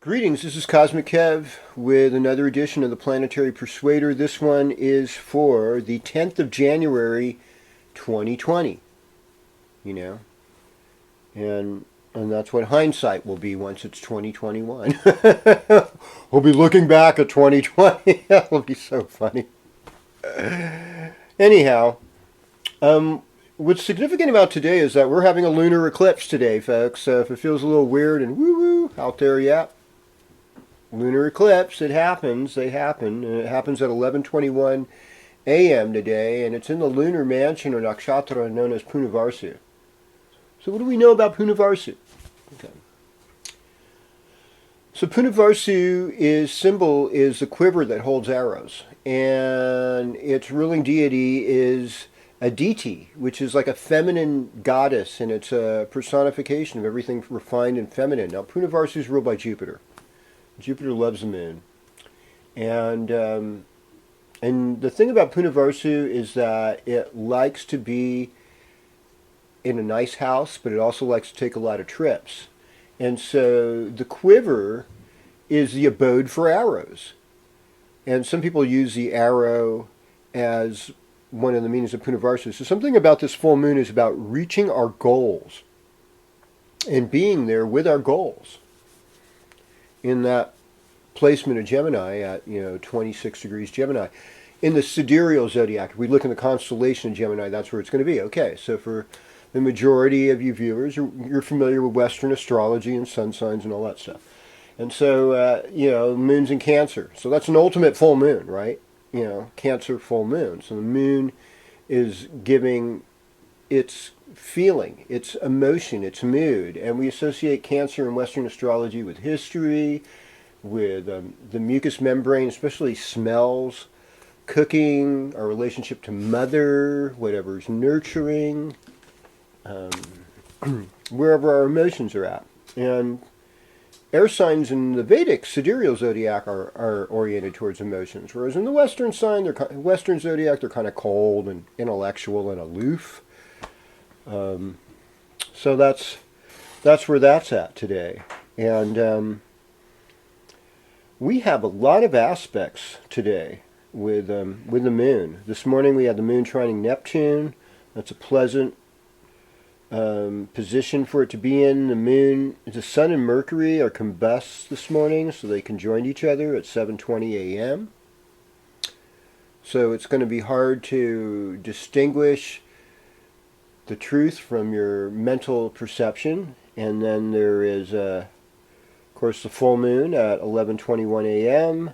Greetings, this is Cosmic Kev with another edition of the Planetary Persuader. This one is for the 10th of January 2020, you know, and that's what hindsight will be once it's 2021. We'll be looking back at 2020. That'll be so funny. Anyhow, what's significant about today is that we're having a lunar eclipse today, folks. So if it feels a little weird and woo-woo out there, yeah. Lunar eclipse, they happen, and it happens at 11:21 a.m. today, and it's in the lunar mansion or nakshatra known as Punavarsu. So what do we know about Punavarsu? Okay. So Punavarsu symbol is the quiver that holds arrows, and its ruling deity is Aditi, which is like a feminine goddess, and it's a personification of everything refined and feminine. Now Punavarsu is ruled by Jupiter. Jupiter loves the moon, and the thing about Punavarsu is that it likes to be in a nice house, but it also likes to take a lot of trips. And so the quiver is the abode for arrows, and some people use the arrow as one of the meanings of Punavarsu. So something about this full moon is about reaching our goals and being there with our goals. In that placement of Gemini at 26 degrees Gemini. In the sidereal zodiac, if we look in the constellation of Gemini, that's where it's going to be. Okay, so for the majority of you viewers, you're familiar with Western astrology and sun signs and all that stuff. And so, moon's in Cancer. So that's an ultimate full moon, right? Cancer full moon. So the moon is giving its feeling, its emotion, its mood. And we associate Cancer in Western astrology with history, with the mucous membrane, especially smells, cooking, our relationship to mother, whatever's nurturing, wherever our emotions are at. And air signs in the Vedic sidereal zodiac are oriented towards emotions, whereas in the Western zodiac, they're kind of cold and intellectual and aloof. So that's where that's at today. And we have a lot of aspects today with the moon. This morning we had the moon trining Neptune. That's a pleasant position for it to be in. The sun and Mercury are combust this morning, so they conjoined each other at 7:20 a.m. So it's going to be hard to distinguish the truth from your mental perception. And then there is, of course, the full moon at 11:21 a.m.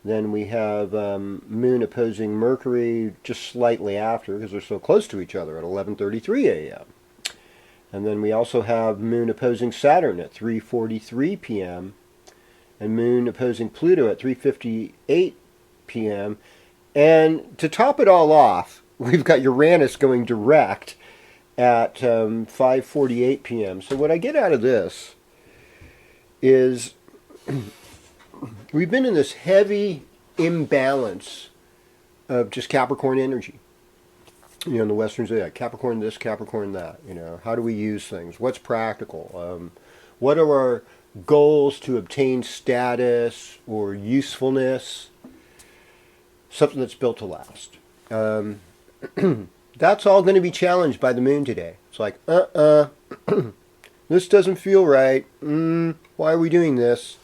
Then we have moon opposing Mercury just slightly after, because they're so close to each other, at 11:33 a.m. And then we also have moon opposing Saturn at 3:43 p.m. and moon opposing Pluto at 3:58 p.m. And to top it all off, we've got Uranus going direct at 5:48 p.m. So what I get out of this is we've been in this heavy imbalance of just Capricorn energy. In the Western zodiac, Capricorn this, Capricorn that. How do we use things? What's practical? What are our goals to obtain status or usefulness? Something that's built to last. That's all going to be challenged by the moon today. It's like, this doesn't feel right. Why are we doing this?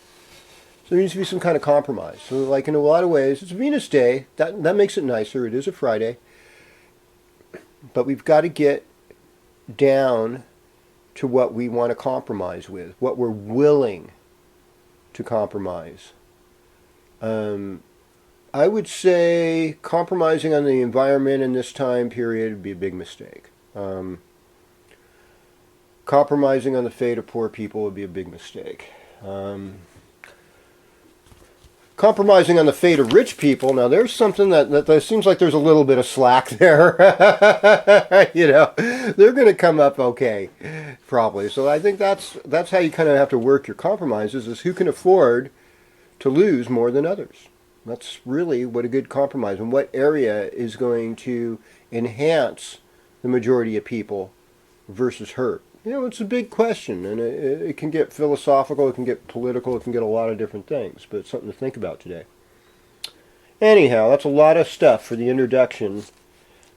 So there needs to be some kind of compromise. So like in a lot of ways, it's a Venus day. That makes it nicer. It is a Friday. But we've got to get down to what we want to compromise with, what we're willing to compromise. I would say compromising on the environment in this time period would be a big mistake. Compromising on the fate of poor people would be a big mistake. Compromising on the fate of rich people, now there's something that seems like there's a little bit of slack there. They're going to come up okay, probably. So I think that's how you kind of have to work your compromises, is who can afford to lose more than others. That's really what a good compromise, and what area is going to enhance the majority of people versus hurt. It's a big question, and it can get philosophical, it can get political, it can get a lot of different things, but it's something to think about today. Anyhow, that's a lot of stuff for the introduction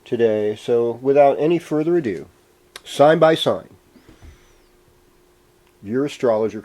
today. So without any further ado, sign by sign, your astrologer